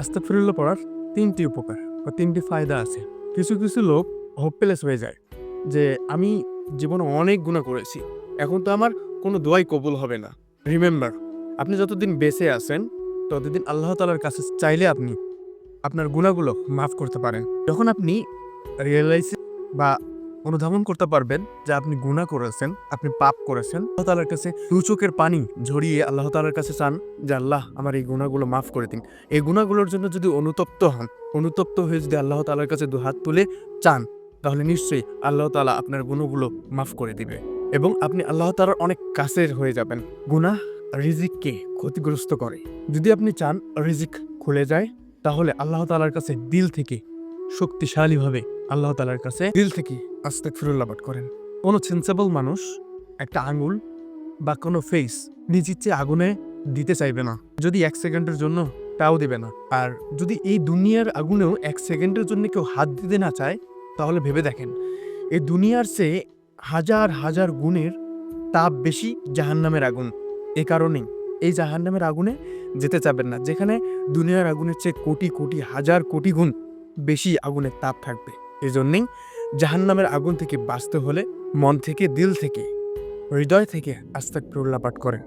আস্তাগফিরুল্লাহ পড়ার ৩টি উপকার বা ৩টি ফায়দা আছে। কিছু, কিছু লোক হোপলেস হয়ে যায় যে আমি জীবনে অনেক গুনাহ করেছি। এখন তো আমার কোনো দোয়াই কবুল হবে না। রিমেম্বার, আপনি যতদিন বেঁচে আছেন ততদিন আল্লাহ তাআলার কাছে চাইলে আপনি আপনার গুনাহগুলো মাফ করতে পারেন। যখন আপনি রিয়ালাইজ বা অনুধাবন করতে পারবেন যে আপনি গুনাহ করেছেন, আপনি পাপ করেছেন, আল্লাহ তাআলার কাছে ২ চোখের পানি ঝরিয়ে আল্লাহ তাআলার কাছে চান যে আল্লাহ আমার এই গুনাহগুলো মাফ করে দিন। এই গুনাহগুলোর জন্য যদি অনুতপ্ত হন, অনুতপ্ত হয়ে যদি আল্লাহ তাআলার কাছে ২ হাত তুলে চান, তাহলে নিশ্চয়ই আল্লাহ তাআলা আপনার গুনাহগুলো মাফ করে দিবে এবং আপনি আল্লাহ তাআলার অনেক কাছের হয়ে যাবেন। গুনাহ রিজিককে ক্ষতিগ্রস্ত করে। যদি আপনি চান রিজিক খুলে যায়, তাহলে আল্লাহ তাআলার কাছে দিল থেকে শক্তিশালীভাবে আল্লাহ তাআলার কাছে দিল থেকে আস্তাগফিরুল্লাহ পাঠ করেন। কোনো সেন্সেবল মানুষ একটা আঙ্গুল বা কোনো ফেস নিজ ইচ্ছে আগুনে দিতে চাইবে না। যদি ১ সেকেন্ডের জন্য তাও দিবে না। আর যদি এই দুনিয়ার আগুনেও ১ সেকেন্ডের জন্য কেউ হাত দিতে না চায়, তাহলে ভেবে দেখেন এই দুনিয়ার চেয়ে হাজার হাজার গুণের তাপ বেশি জাহান্নামের আগুন। এ কারণেই এই জাহান্নামের আগুনে যেতে চাবেন না, যেখানে দুনিয়ার আগুনের চেয়ে কোটি কোটি হাজার কোটি গুণ বেশি আগুনের তাপ থাকবে। এজন্যই জাহান্নামের আগুন থেকে বাঁচতে হলে মন থেকে, দিল থেকে, হৃদয় থেকে আস্তাগফিরুল্লাহ পাঠ করেন।